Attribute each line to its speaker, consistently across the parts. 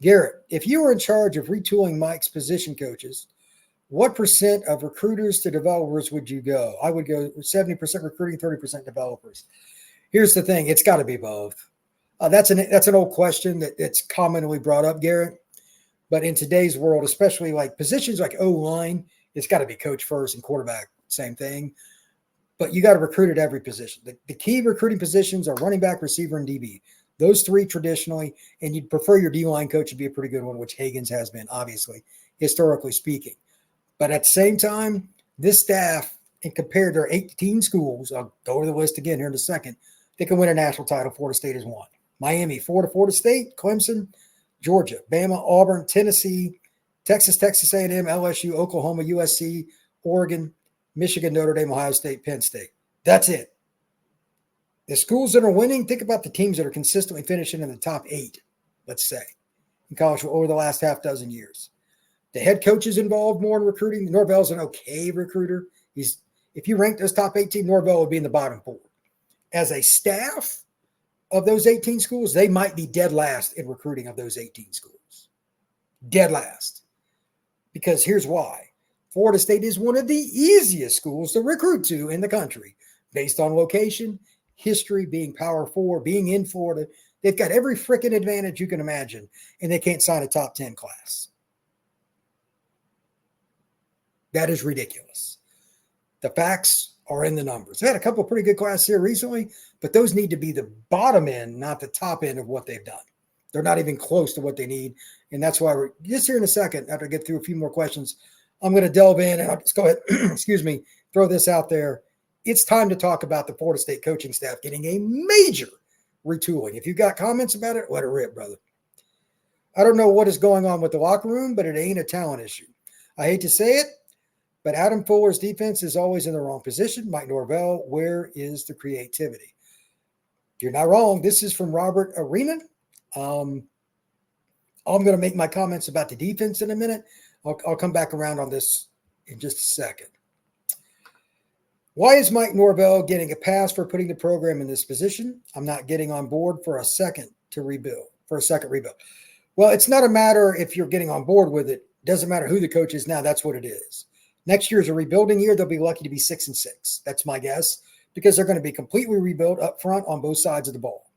Speaker 1: Garrett, if you were in charge of retooling Mike's position coaches, what percent of recruiters to developers would you go? I would go 70% recruiting, 30% developers. Here's the thing. It's got to be both. That's an old question that's commonly brought up, Garrett. But in today's world, especially like positions like O-line, it's got to be coach first, and quarterback, same thing. But you got to recruit at every position. The key recruiting positions are running back, receiver, and DB. Those three traditionally, and you'd prefer your D-line coach to be a pretty good one, which Hagan's has been, obviously, historically speaking. But at the same time, this staff, and compared to their 18 schools, I'll go over the list again here in a second, they can win a national title. Florida State has won. Miami, Florida State, Clemson, Georgia, Bama, Auburn, Tennessee, Texas A&M, LSU, Oklahoma, USC, Oregon, Michigan, Notre Dame, Ohio State, Penn State. That's it. The schools that are winning, think about the teams that are consistently finishing in the top 8, let's say, in college over the last half dozen years. The head coach is involved more in recruiting. Norvell's an okay recruiter. If you rank those top 18, Norvell would be in the bottom 4. As a staff of those 18 schools, they might be dead last in recruiting of those 18 schools. Dead last. Because here's why. Florida State is one of the easiest schools to recruit to in the country based on location, history, being Power 4, being in Florida. They've got every freaking advantage you can imagine, and they can't sign a top 10 class. That is ridiculous. The facts are in the numbers. They had a couple of pretty good classes here recently, but those need to be the bottom end, not the top end of what they've done. They're not even close to what they need, and that's why we're just here in a second, after I get through a few more questions, I'm going to delve in, and I'll just go ahead, throw this out there. It's time to talk about the Florida State coaching staff getting a major retooling. If you've got comments about it, let it rip, brother. I don't know what is going on with the locker room, but it ain't a talent issue. I hate to say it, but Adam Fuller's defense is always in the wrong position. Mike Norvell, where is the creativity? You're not wrong. This is from Robert Arena. I'm going to make my comments about the defense in a minute. I'll come back around on this in just a second. Why is Mike Norvell getting a pass for putting the program in this position? I'm not getting on board for a second rebuild. Well, it's not a matter if you're getting on board with it. It doesn't matter who the coach is now. That's what it is. Next year is a rebuilding year. They'll be lucky to be 6-6. That's my guess, because they're going to be completely rebuilt up front on both sides of the ball,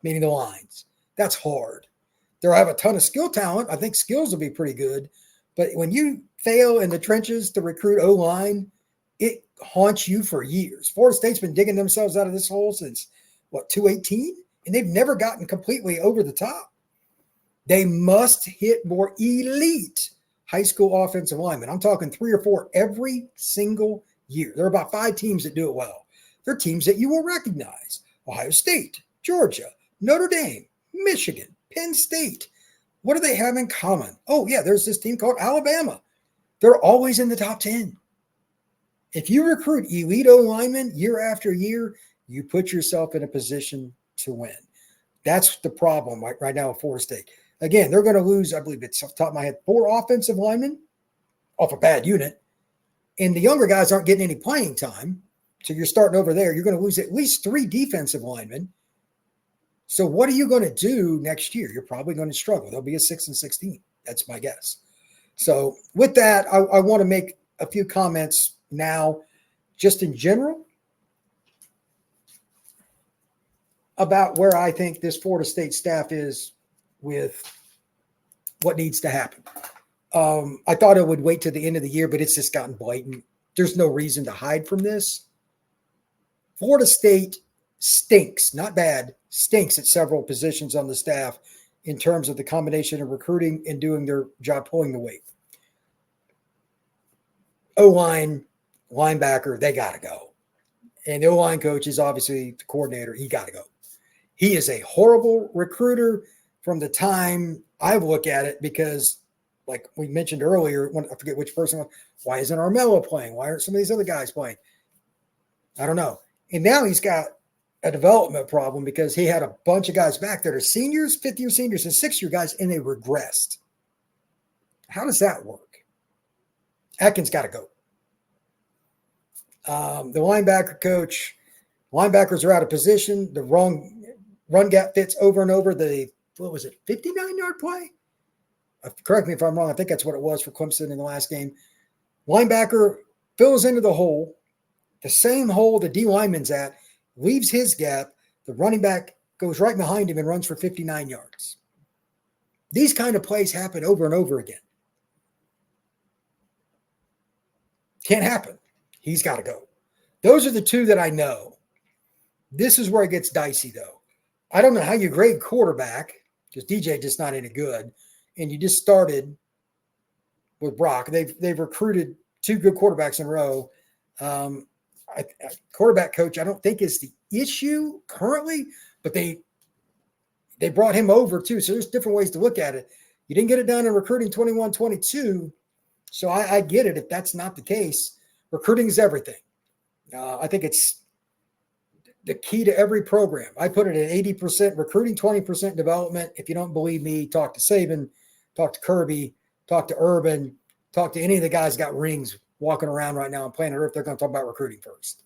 Speaker 1: meaning the lines. That's hard. They'll have a ton of skill talent. I think skills will be pretty good. But when you fail in the trenches to recruit O-line, it haunts you for years. Florida State's been digging themselves out of this hole since, 2018? And they've never gotten completely over the top. They must hit more elite high school offensive linemen. I'm talking 3 or 4 every single year. There are about 5 teams that do it well. They're teams that you will recognize. Ohio State, Georgia, Notre Dame, Michigan, Penn State. What do they have in common? Oh, yeah, there's this team called Alabama. They're always in the top 10. If you recruit elite O-linemen year after year, you put yourself in a position to win. That's the problem right now with Florida State. Again, they're going to lose, I believe it's off the top of my head, 4 offensive linemen off a bad unit. And the younger guys aren't getting any playing time. So you're starting over there. You're going to lose at least 3 defensive linemen. So what are you going to do next year? You're probably going to struggle. There'll be a 6-16. That's my guess. So with that, I want to make a few comments now, just in general, about where I think this Florida State staff is with what needs to happen. I thought it would wait to the end of the year, but it's just gotten blatant. There's no reason to hide from this. Florida State stinks, not bad, stinks at several positions on the staff in terms of the combination of recruiting and doing their job pulling the weight. O-line, linebacker, they got to go. And the O-line coach is obviously the coordinator. He got to go. He is a horrible recruiter from the time I look at it, because like we mentioned earlier, I forget which person, why isn't Armello playing? Why aren't some of these other guys playing? I don't know. And now he's got a development problem because he had a bunch of guys back that are seniors, 5th-year seniors, and 6-year guys, and they regressed. How does that work? Atkins got to go. The linebacker coach, linebackers are out of position. The wrong run gap fits over and over. The 59-yard play? correct me if I'm wrong, I think that's what it was for Clemson in the last game. Linebacker fills into the hole, the same hole the D lineman's at, leaves his gap. The running back goes right behind him and runs for 59 yards. These kind of plays happen over and over again. Can't happen. He's got to go. Those are the two that I know. This is where it gets dicey, though. I don't know how you grade quarterback because DJ just not any good, and you just started with Brock. They've recruited two good quarterbacks in a row. Quarterback coach, I don't think is the issue currently, but they brought him over too. So there's different ways to look at it. You didn't get it done in recruiting 21-22. So I get it if that's not the case. Recruiting is everything. I think it's the key to every program. I put it at 80% recruiting, 20% development. If you don't believe me, talk to Saban, talk to Kirby, talk to Urban, talk to any of the guys got rings walking around right now on planet Earth. They're going to talk about recruiting first.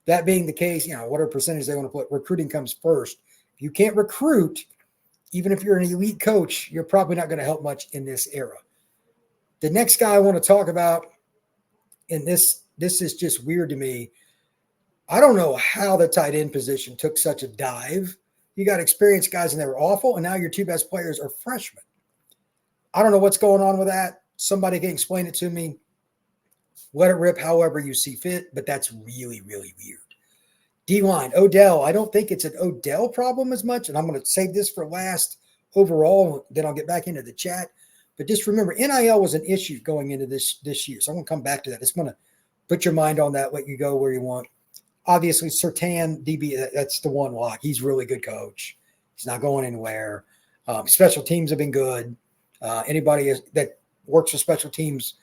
Speaker 1: That being the case, whatever percentage they want to put, recruiting comes first. If you can't recruit, even if you're an elite coach, you're probably not going to help much in this era. The next guy I want to talk about, and this is just weird to me. I don't know how the tight end position took such a dive. You got experienced guys and they were awful, and now your two best players are freshmen. I don't know what's going on with that. Somebody can explain it to me. Let it rip however you see fit, but that's really, really weird. D-line, Odell. I don't think it's an Odell problem as much, and I'm going to save this for last overall, then I'll get back into the chat. But just remember, NIL was an issue going into this year, so I'm going to come back to that. Just want to put your mind on that, let you go where you want. Obviously, Surtain, DB, that's the one lock. He's a really good coach. He's not going anywhere. Special teams have been good. Anybody that works with special teams,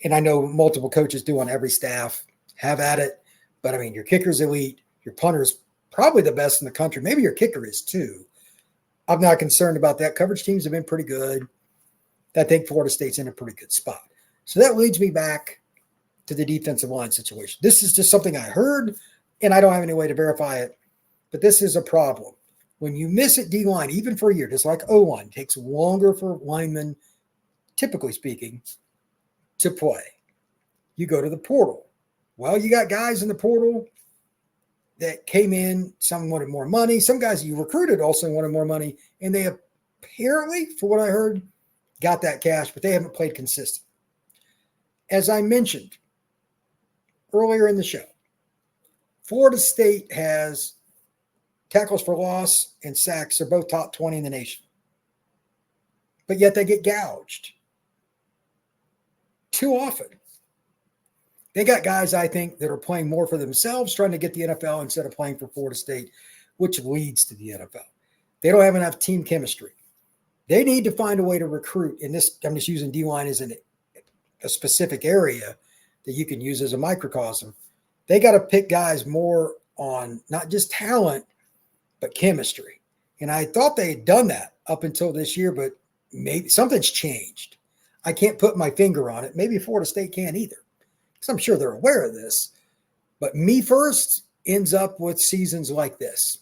Speaker 1: and I know multiple coaches do on every staff, have at it. But, your kicker's elite. Your punter's probably the best in the country. Maybe your kicker is too. I'm not concerned about that. Coverage teams have been pretty good. I think Florida State's in a pretty good spot. So that leads me back to the defensive line situation. This is just something I heard, and I don't have any way to verify it, but this is a problem. When you miss at D-line, even for a year, just like O-line, it takes longer for linemen, typically speaking, to play. You go to the portal. Well, you got guys in the portal that came in, some wanted more money. Some guys you recruited also wanted more money, and they apparently, for what I heard, got that cash, but they haven't played consistent. As I mentioned earlier in the show, Florida State has tackles for loss and sacks. They're both top 20 in the nation. But yet they get gouged too often. They got guys, I think, that are playing more for themselves, trying to get the NFL instead of playing for Florida State, which leads to the NFL. They don't have enough team chemistry. They need to find a way to recruit. In this, I'm just using D-line as a specific area that you can use as a microcosm. They got to pick guys more on not just talent, but chemistry. And I thought they had done that up until this year, but maybe something's changed. I can't put my finger on it. Maybe Florida State can't either, because I'm sure they're aware of this. But me first ends up with seasons like this.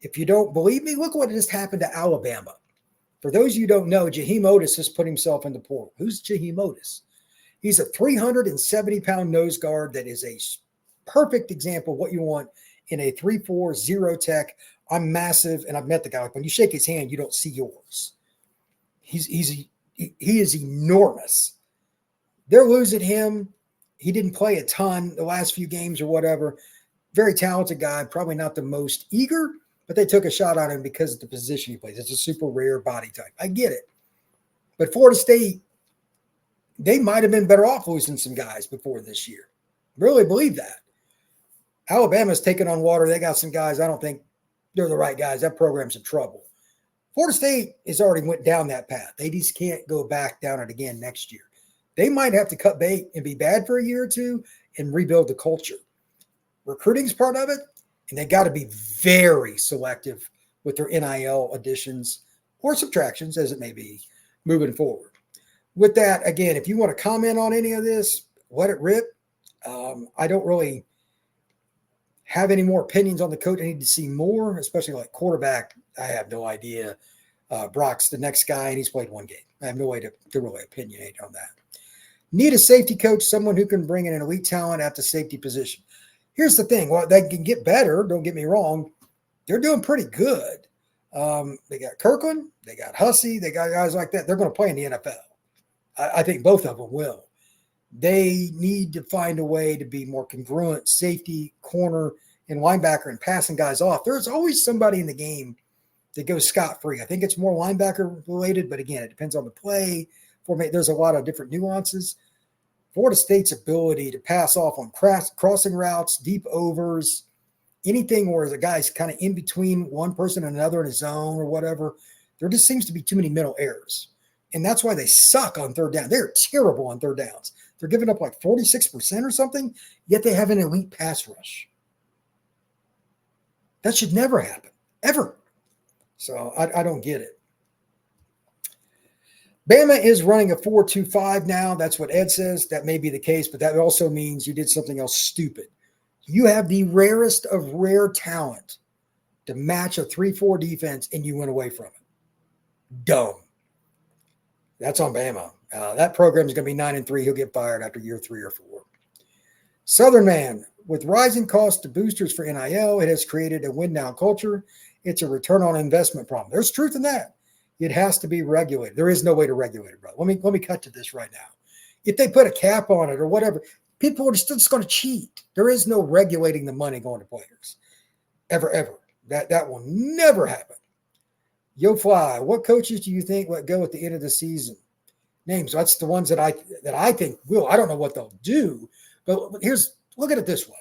Speaker 1: If you don't believe me, look what just happened to Alabama. For those of you who don't know, Jaheim Otis has put himself in the portal. Who's Jaheim Otis? He's a 370-pound nose guard that is a perfect example of what you want in a 3-4-0 tech. I'm massive, and I've met the guy. When you shake his hand, you don't see yours. He is enormous. They're losing him. He didn't play a ton the last few games or whatever. Very talented guy, probably not the most eager, but they took a shot on him because of the position he plays. It's a super rare body type. I get it. But Florida State, they might have been better off losing some guys before this year. Really believe that. Alabama's taking on water. They got some guys. I don't think they're the right guys. That program's in trouble. Florida State has already went down that path. They just can't go back down it again next year. They might have to cut bait and be bad for a year or two and rebuild the culture. Recruiting's part of it, and they got to be very selective with their NIL additions or subtractions, as it may be, moving forward. With that, again, if you want to comment on any of this, let it rip. I don't really have any more opinions on the coach. I need to see more, especially like quarterback. I have no idea. Brock's the next guy, and he's played one game. I have no way to really opinionate on that. Need a safety coach, someone who can bring in an elite talent at the safety position. Here's the thing. Well, they can get better. Don't get me wrong. They're doing pretty good. They got Kirkland. They got Hussey. They got guys like that. They're going to play in the NFL. I think both of them will. They need to find a way to be more congruent safety, corner, and linebacker and passing guys off. There's always somebody in the game that goes scot-free. I think it's more linebacker related, but again, it depends on the play. There's a lot of different nuances. Florida State's ability to pass off on crossing routes, deep overs, anything where the guy's kind of in between one person and another in his zone or whatever, there just seems to be too many mental errors. And that's why they suck on third down. They're terrible on third downs. They're giving up like 46% or something, yet they have an elite pass rush. That should never happen, ever. So I don't get it. Bama is running a 4-2-5 now. That's what Ed says. That may be the case, but that also means you did something else stupid. You have the rarest of rare talent to match a 3-4 defense, and you went away from it. Dumb. That's on Bama. That program is going to be 9-3. He'll get fired after year 3 or 4. Southern Man, with rising costs to boosters for NIL, it has created a win-now culture. It's a return on investment problem. There's truth in that. It has to be regulated. There is no way to regulate it, bro. Let me cut to this right now. If they put a cap on it or whatever, people are just going to cheat. There is no regulating the money going to players. Ever. That will never happen. Yo Fly, what coaches do you think would go at the end of the season? Names. That's the ones that I think will. I don't know what they'll do, but look at it this way.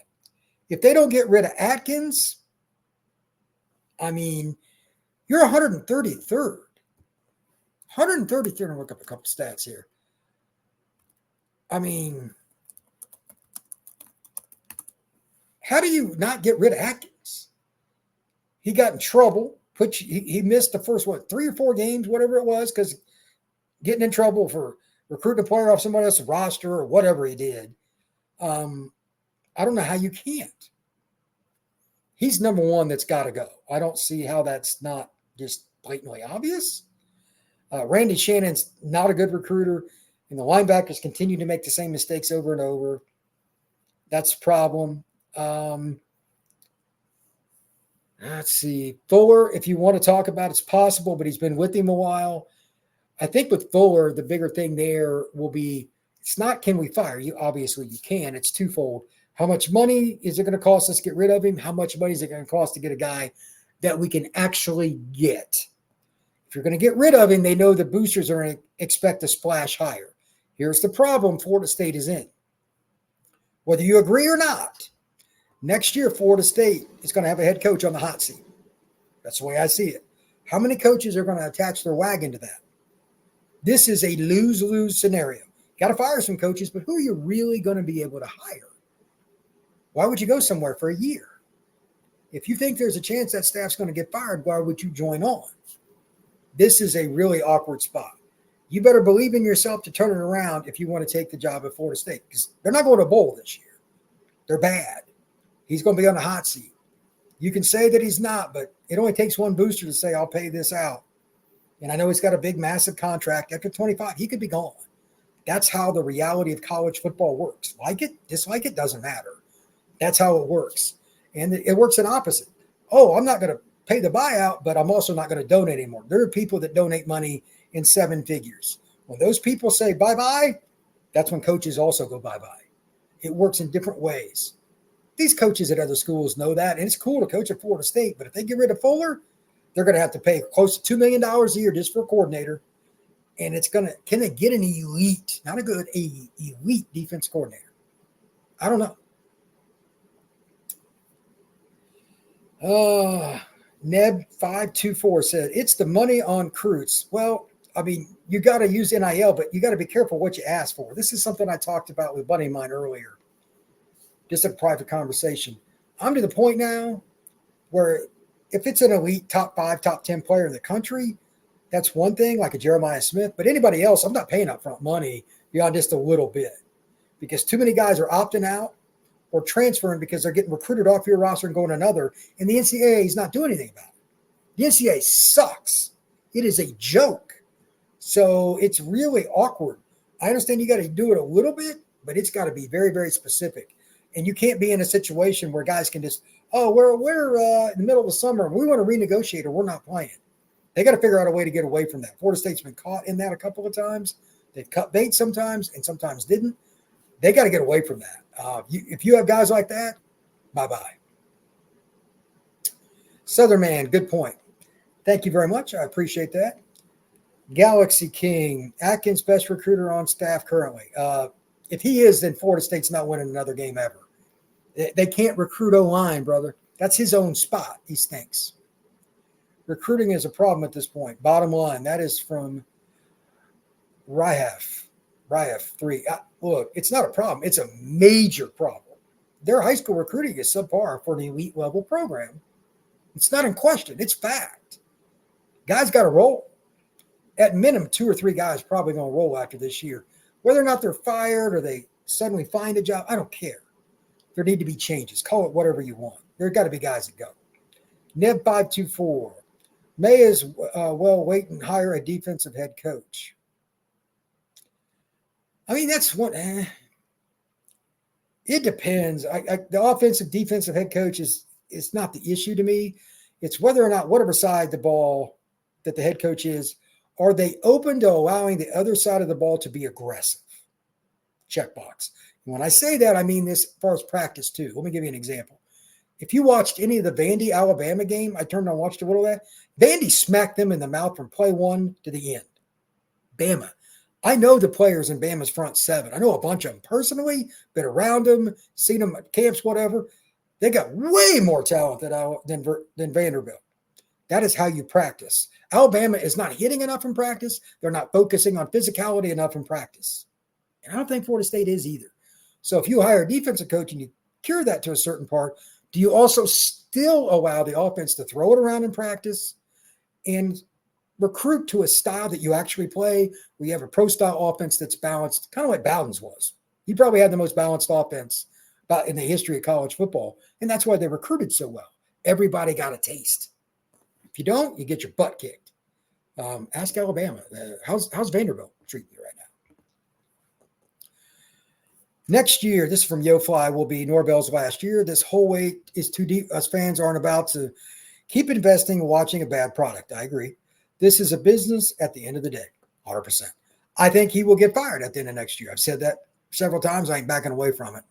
Speaker 1: If they don't get rid of Atkins, I mean, you're 133rd. 133rd. I'll look up a couple stats here. I mean, how do you not get rid of Atkins? He got in trouble. He missed the first, 3 or 4 games, whatever it was, because getting in trouble for recruiting a player off somebody else's roster or whatever he did. I don't know how you can't. He's number one that's got to go. I don't see how that's not just blatantly obvious. Randy Shannon's not a good recruiter, and the linebackers continue to make the same mistakes over and over. That's a problem. Let's see. Fuller, if you want to talk about it's possible, but he's been with him a while. I think with Fuller, the bigger thing there will be, it's not can we fire you? Obviously you can. It's twofold. How much money is it going to cost us to get rid of him? How much money is it going to cost to get a guy that we can actually get? If you're going to get rid of him, they know the boosters are going to expect a splash higher. Here's the problem Florida State is in. Whether you agree or not, next year Florida State is going to have a head coach on the hot seat. That's the way I see it. How many coaches are going to attach their wagon to that? This is a lose-lose scenario. Got to fire some coaches, but who are you really going to be able to hire? Why would you go somewhere for a year? If you think there's a chance that staff's going to get fired, why would you join on? This is a really awkward spot. You better believe in yourself to turn it around if you want to take the job at Florida State, because they're not going to bowl this year. They're bad. He's going to be on the hot seat. You can say that he's not, but it only takes one booster to say, I'll pay this out. And I know he's got a big, massive contract. After 25, he could be gone. That's how the reality of college football works. Like it, dislike it, doesn't matter. That's how it works. And it works in opposite. Oh, I'm not going to pay the buyout, but I'm also not going to donate anymore. There are people that donate money in 7 figures. When those people say bye-bye, that's when coaches also go bye-bye. It works in different ways. These coaches at other schools know that, and it's cool to coach at Florida State, but if they get rid of Fuller, they're going to have to pay close to $2 million a year just for a coordinator, and can they get an elite, not a good, elite defense coordinator? I don't know. Neb524 said, it's the money on recruits. Well, I mean, you got to use NIL, but you got to be careful what you ask for. This is something I talked about with a buddy of mine earlier, just a private conversation. I'm to the point now where if it's an elite top 5, top 10 player in the country, that's one thing, like a Jeremiah Smith. But anybody else, I'm not paying upfront money beyond just a little bit, because too many guys are opting out or transferring because they're getting recruited off your roster and going to another, and the NCAA is not doing anything about it. The NCAA sucks. It is a joke. So it's really awkward. I understand you got to do it a little bit, but it's got to be very, very specific. And you can't be in a situation where guys can just, oh, we're in the middle of the summer. We want to renegotiate or we're not playing. They got to figure out a way to get away from that. Florida State's been caught in that a couple of times. They've cut bait sometimes and sometimes didn't. They got to get away from that. If you have guys like that, bye-bye. Southern Man, good point. Thank you very much. I appreciate that. Galaxy King, Atkins, best recruiter on staff currently. If he is, then Florida State's not winning another game ever. They can't recruit O-line, brother. That's his own spot. He stinks. Recruiting is a problem at this point. Bottom line, that is from Ryhaf 3. Look, it's not a problem. It's a major problem. Their high school recruiting is subpar for an elite level program. It's not in question. It's fact. Guys got to roll. At minimum, 2 or 3 guys probably going to roll after this year. Whether or not they're fired or they suddenly find a job, I don't care. There need to be changes. Call it whatever you want. There got to be guys that go. Neb524. May as well wait and hire a defensive head coach. I mean, that's one. It depends. The offensive, defensive head coach is not the issue to me. It's whether or not whatever side the ball that the head coach is, are they open to allowing the other side of the ball to be aggressive? Checkbox. When I say that, I mean this as far as practice too. Let me give you an example. If you watched any of the Vandy Alabama game, I turned on and watched a little of that. Vandy smacked them in the mouth from play 1 to the end. Bama. I know the players in Bama's front 7. I know a bunch of them personally, been around them, seen them at camps, whatever. They got way more talent than Vanderbilt. That is how you practice. Alabama is not hitting enough in practice. They're not focusing on physicality enough in practice. And I don't think Florida State is either. So if you hire a defensive coach and you cure that to a certain part, do you also still allow the offense to throw it around in practice and recruit to a style that you actually play where you have a pro-style offense that's balanced, kind of like Bowden's was? He probably had the most balanced offense in the history of college football, and that's why they recruited so well. Everybody got a taste. If you don't, you get your butt kicked. Ask Alabama. How's Vanderbilt treating you right now? Next year, this is from YoFly, will be Norvell's last year. This whole wait is too deep. Us fans aren't about to keep investing and watching a bad product. I agree. This is a business at the end of the day, 100%. I think he will get fired at the end of next year. I've said that several times. I ain't backing away from it.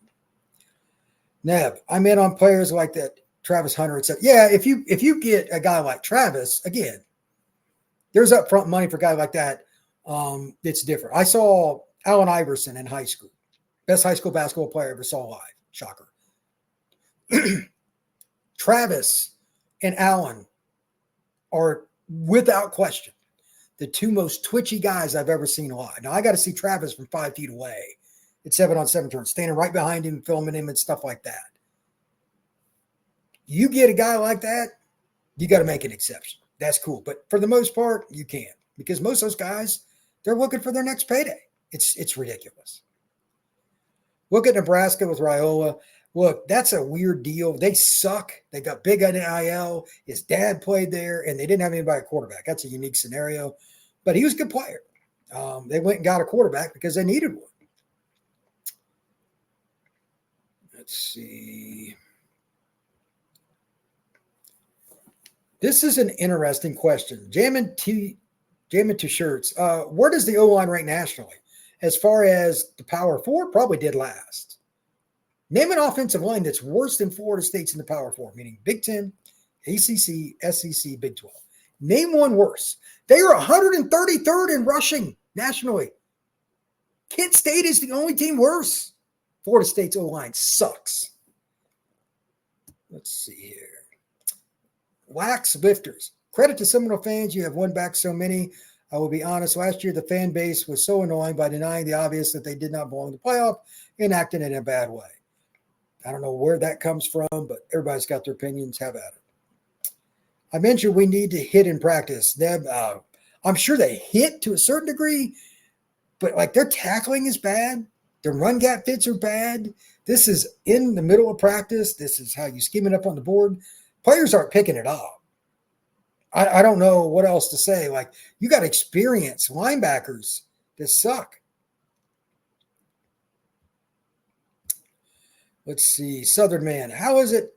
Speaker 1: Neb, I'm in on players like that. Travis Hunter had said, yeah, if you get a guy like Travis, again, there's upfront money for a guy like that. It's different. I saw Allen Iverson in high school. Best high school basketball player I ever saw live. Shocker. Travis and Allen are, without question, the 2 most twitchy guys I've ever seen live. Now, I got to see Travis from 5 feet away at 7-on-7 turns, standing right behind him, filming him and stuff like that. You get a guy like that, you got to make an exception. That's cool. But for the most part, you can't, because most of those guys, they're looking for their next payday. It's ridiculous. Look at Nebraska with Raiola. Look, that's a weird deal. They suck. They got big NIL. His dad played there, and they didn't have anybody at quarterback. That's a unique scenario. But he was a good player. They went and got a quarterback because they needed one. Let's see. This is an interesting question. Jamming to shirts. Where does the O-line rank nationally? As far as the Power 4, probably did last. Name an offensive line that's worse than Florida State's in the Power 4, meaning Big 10, ACC, SEC, Big 12. Name one worse. They are 133rd in rushing nationally. Kent State is the only team worse. Florida State's O-line sucks. Let's see here. Wax lifters. Credit to Seminole fans. You have won back so many. I will be honest. Last year, the fan base was so annoying by denying the obvious that they did not belong in the playoff and acting in a bad way. I don't know where that comes from, but everybody's got their opinions. Have at it. I mentioned we need to hit in practice. I'm sure they hit to a certain degree, but like their tackling is bad. Their run gap fits are bad. This is in the middle of practice. This is how you scheme it up on the board. Players aren't picking it up. I don't know what else to say. Like, you got experienced linebackers that suck. Let's see. Southern Man. How is it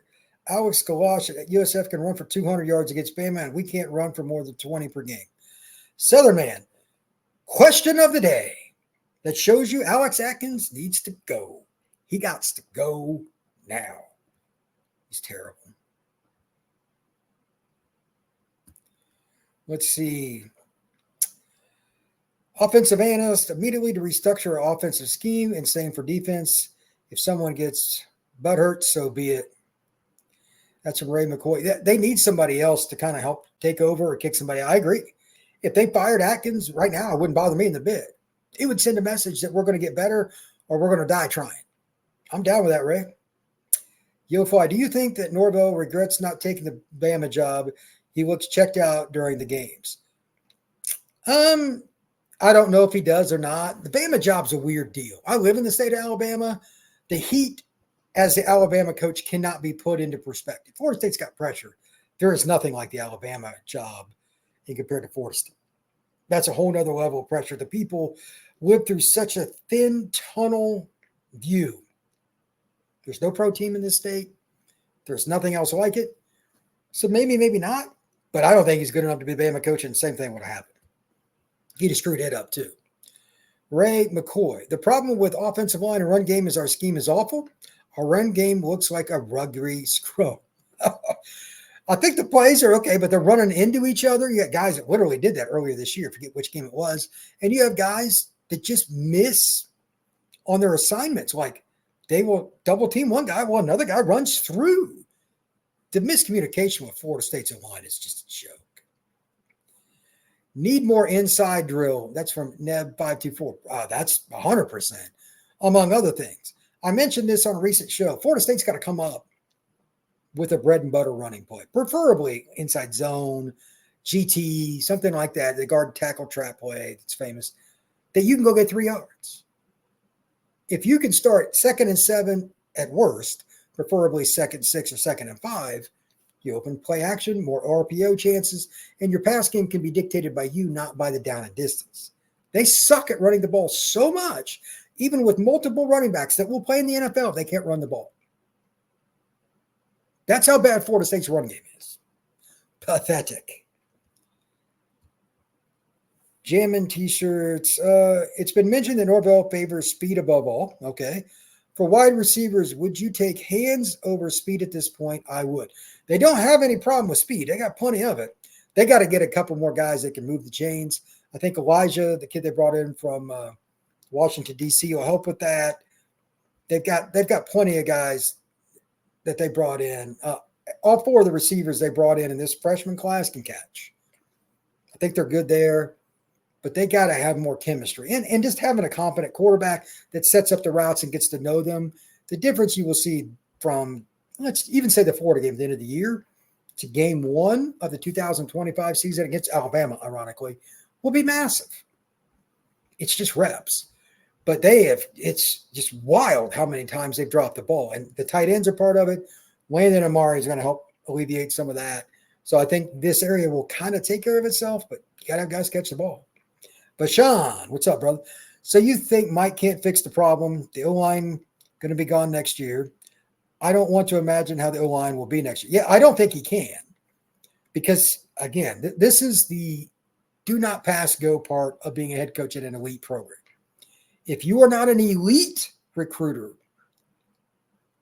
Speaker 1: Alex Kalash at USF can run for 200 yards against Bama, and we can't run for more than 20 per game? Southern Man. Question of the day that shows you Alex Atkins needs to go. He got to go now. He's terrible. Let's see. Offensive analyst immediately to restructure our offensive scheme, and same for defense. If someone gets butthurt, so be it. That's from Ray McCoy. They need somebody else to kind of help take over or kick somebody. I agree. If they fired Atkins right now, it wouldn't bother me in the bit. It would send a message that we're going to get better or we're going to die trying. I'm down with that, Ray. YoFi, do you think that Norvell regrets not taking the Bama job? He looks checked out during the games. I don't know if he does or not. The Bama job's a weird deal. I live in the state of Alabama. The heat as the Alabama coach cannot be put into perspective. Florida State's got pressure. There is nothing like the Alabama job in compared to Florida State. That's a whole nother level of pressure. The people live through such a thin tunnel view. There's no pro team in this state. There's nothing else like it. So maybe, maybe not. But I don't think he's good enough to be Bama coach, and the same thing would have happened. He'd have screwed it up too. Ray McCoy. The problem with offensive line and run game is our scheme is awful. Our run game looks like a rugby scrum. I think the plays are okay, but they're running into each other. You got guys that literally did that earlier this year. I forget which game it was. And you have guys that just miss on their assignments. Like, they will double team one guy while another guy runs through. The miscommunication with Florida State's line is just a joke. Need more inside drill. That's from Neb524. That's 100%, among other things. I mentioned this on a recent show. Florida State's got to come up with a bread and butter running play, preferably inside zone, GT, something like that, the guard tackle trap play that's famous, that you can go get 3 yards. If you can start 2nd and 7 at worst, preferably 2nd and 6 or 2nd and 5, you open play action, more RPO chances, and your pass game can be dictated by you, not by the down and distance. They suck at running the ball so much, even with multiple running backs that will play in the NFL, they can't run the ball. That's how bad Florida State's run game is. Pathetic. Jammin' t-shirts. It's been mentioned that Norvell favors speed above all. Okay. For wide receivers, would you take hands over speed at this point? I would. They don't have any problem with speed. They got plenty of it. They got to get a couple more guys that can move the chains. I think Elijah, the kid they brought in from Washington, D.C., will help with that. They've got plenty of guys that they brought in. All 4 of the receivers they brought in this freshman class can catch. I think they're good there. But they got to have more chemistry. And just having a competent quarterback that sets up the routes and gets to know them. The difference you will see from, let's even say the Florida game at the end of the year to game 1 of the 2025 season against Alabama, ironically, will be massive. It's just reps. But it's just wild how many times they've dropped the ball. And the tight ends are part of it. Landon Amari is going to help alleviate some of that. So I think this area will kind of take care of itself, but you got to have guys catch the ball. But Sean, what's up, brother? So you think Mike can't fix the problem? The O-line going to be gone next year. I don't want to imagine how the O-line will be next year. Yeah, I don't think he can. Because, again, this is the do not pass go part of being a head coach at an elite program. If you are not an elite recruiter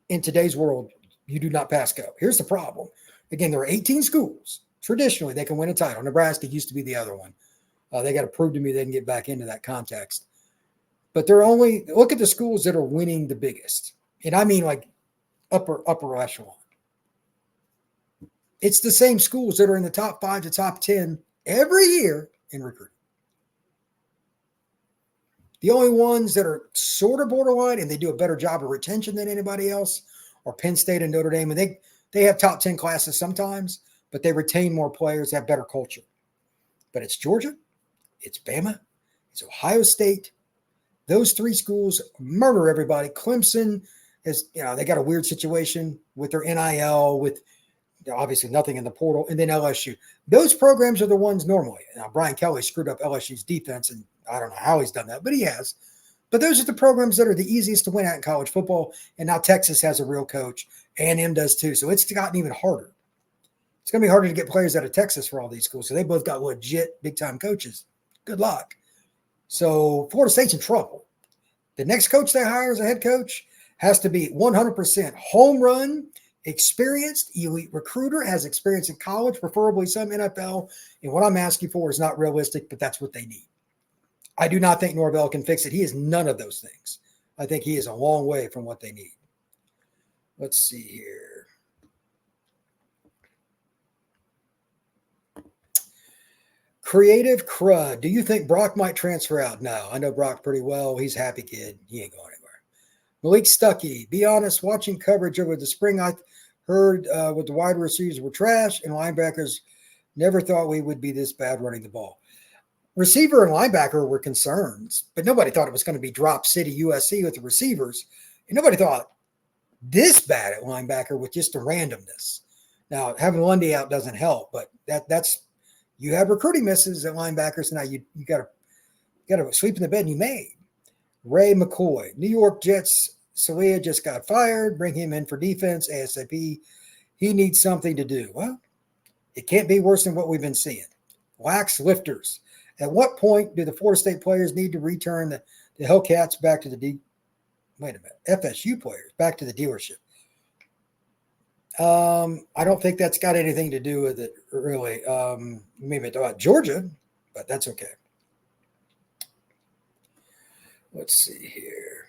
Speaker 1: in today's world, you do not pass go. Here's the problem. Again, there are 18 schools. Traditionally, they can win a title. Nebraska used to be the other one. They got to prove to me they can get back into that context. But they're only – look at the schools that are winning the biggest. And I mean like upper echelon. It's the same schools that are in the top 5 to top 10 every year in recruiting. The only ones that are sort of borderline and they do a better job of retention than anybody else are Penn State and Notre Dame. And they have top 10 classes sometimes, but they retain more players, have better culture. But it's Georgia. It's Bama, it's Ohio State. Those 3 schools murder everybody. Clemson is, they got a weird situation with their NIL, with Obviously, nothing in the portal. And then LSU. Those programs are the ones normally. Now, Brian Kelly screwed up LSU's defense, and I don't know how he's done that, but he has. But those are the programs that are the easiest to win at in college football. And now Texas has a real coach. A&M does too. So it's gotten even harder. It's going to be harder to get players out of Texas for all these schools. So they both got legit big-time coaches. Good luck. So Florida State's in trouble. The next coach they hire as a head coach has to be 100% home run, experienced, elite recruiter, has experience in college, preferably some NFL. And what I'm asking for is not realistic, but that's what they need. I do not think Norvell can fix it. He is none of those things. I think he is a long way from what they need. Let's see here. Creative Crud. Do you think Brock might transfer out? No, I know Brock pretty well. He's a happy kid. He ain't going anywhere. Malik Stuckey. Be honest, watching coverage over the spring, I heard with the wide receivers were trash and linebackers never thought we would be this bad running the ball. Receiver and linebacker were concerns, but nobody thought it was going to be drop city USC with the receivers. And nobody thought this bad at linebacker with just the randomness. Now, having Lundy out doesn't help, but that's you have recruiting misses at linebackers. Now you got to sweep in the bed and you made. Ray McCoy, New York Jets. Salia just got fired. Bring him in for defense ASAP. He needs something to do. Well, it can't be worse than what we've been seeing. Wax lifters. At what point do the Florida State players need to return the Hellcats back to the FSU players back to the dealership? I don't think that's got anything to do with it, really. Maybe about Georgia, but that's okay. Let's see here.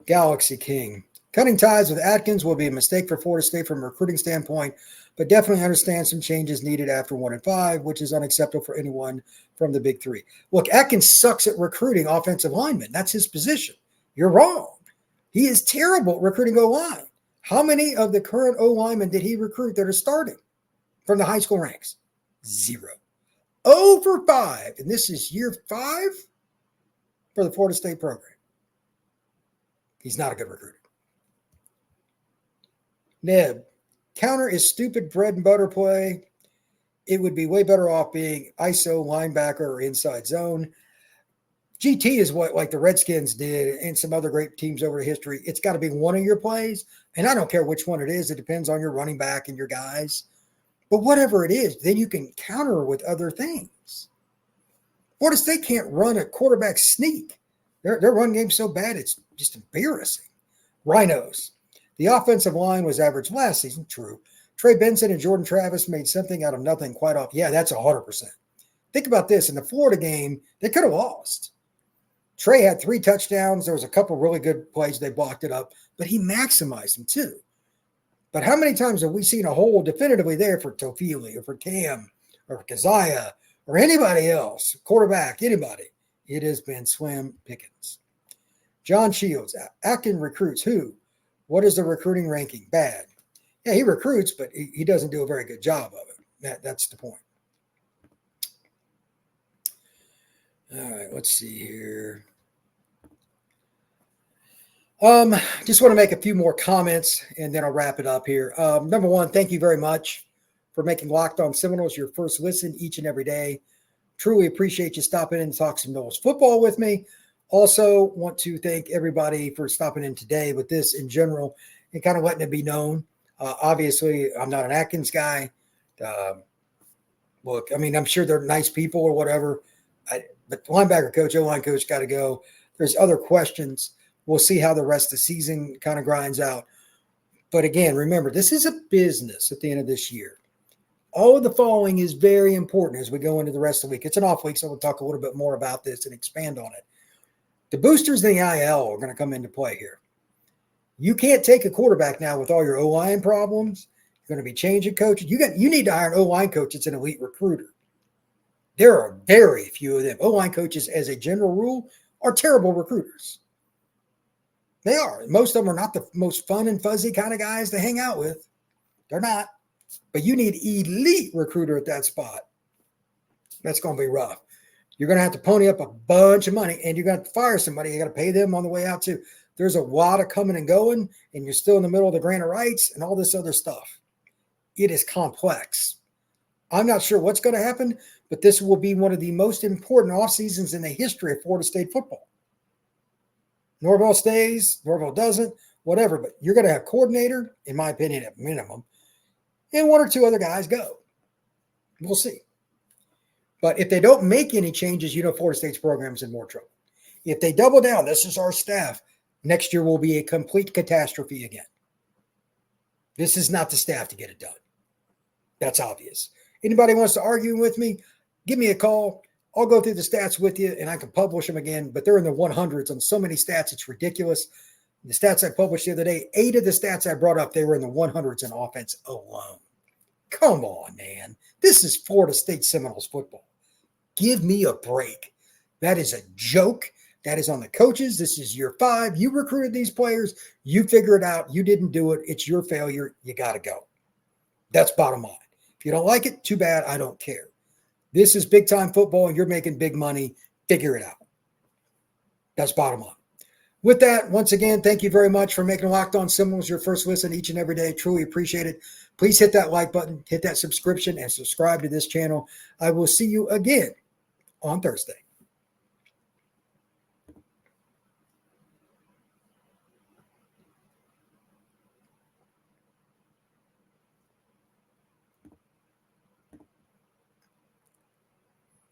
Speaker 1: Galaxy King. Cutting ties with Atkins will be a mistake for Florida State from a recruiting standpoint, but definitely understand some changes needed after 1-5, which is unacceptable for anyone from the Big Three. Look, Atkins sucks at recruiting offensive linemen. That's his position. You're wrong. He is terrible at recruiting O-line. How many of the current O-linemen did he recruit that are starting from the high school ranks? 0. 0 for 5. And this is year 5 for the Florida State program. He's not a good recruiter. Neb, counter is stupid bread and butter play. It would be way better off being ISO, linebacker, or inside zone. GT is what like the Redskins did and some other great teams over the history. It's got to be one of your plays. And I don't care which one it is. It depends on your running back and your guys. But whatever it is, then you can counter with other things. Florida State can't run a quarterback sneak. Their run game's so bad, it's just embarrassing. Rhinos. The offensive line was average last season. True. Trey Benson and Jordan Travis made something out of nothing quite off. Yeah, that's 100%. Think about this. In the Florida game, they could have lost. Trey had 3 touchdowns. There was a couple really good plays. They blocked it up, but he maximized them too. But how many times have we seen a hole definitively there for Tofili or for Cam or for Keziah or anybody else, quarterback, anybody? It has been slim pickings. John Shields, Atkins recruits who? What is the recruiting ranking? Bad. Yeah, he recruits, but he doesn't do a very good job of it. That's the point. All right, let's see here. Just want to make a few more comments, and then I'll wrap it up here. Number one, thank you very much for making Locked On Seminoles your first listen each and every day. Truly appreciate you stopping in and talk Seminoles football with me. Also want to thank everybody for stopping in today with this in general and kind of letting it be known. Obviously, I'm not an Atkins guy. Look, I mean, I'm sure they're nice people or whatever, but linebacker coach, O-line coach got to go. There's other questions. We'll see how the rest of the season kind of grinds out. But again, remember, this is a business at the end of this year. All of the following is very important as we go into the rest of the week. It's an off week, so we'll talk a little bit more about this and expand on it. The boosters and the IL are going to come into play here. You can't take a quarterback now with all your O-line problems. You're going to be changing coaches. You need to hire an O-line coach that's an elite recruiter. There are very few of them. O-line coaches, as a general rule, are terrible recruiters. They are. Most of them are not the most fun and fuzzy kind of guys to hang out with. They're not. But you need elite recruiter at that spot. That's going to be rough. You're going to have to pony up a bunch of money, and you're going to have to fire somebody. You got to pay them on the way out too. There's a lot of coming and going, and you're still in the middle of the grant of rights and all this other stuff. It is complex. I'm not sure what's going to happen, but this will be one of the most important off seasons in the history of Florida State football. Norvell stays, Norvell doesn't, whatever, but you're going to have coordinator, in my opinion, at minimum, and one or two other guys go. We'll see. But if they don't make any changes, Florida State's program's in more trouble. If they double down, this is our staff, next year will be a complete catastrophe again. This is not the staff to get it done. That's obvious. Anybody wants to argue with me, give me a call. I'll go through the stats with you, and I can publish them again, but they're in the 100s on so many stats, it's ridiculous. The stats I published the other day, 8 of the stats I brought up, they were in the 100s in offense alone. Come on, man. This is Florida State Seminoles football. Give me a break. That is a joke. That is on the coaches. This is year 5. You recruited these players. You figure it out. You didn't do it. It's your failure. You got to go. That's bottom line. If you don't like it, too bad. I don't care. This is big-time football, and you're making big money. Figure it out. That's bottom line. With that, once again, thank you very much for making Locked On Seminoles your first listen each and every day. Truly appreciate it. Please hit that like button, hit that subscription, and subscribe to this channel. I will see you again on Thursday.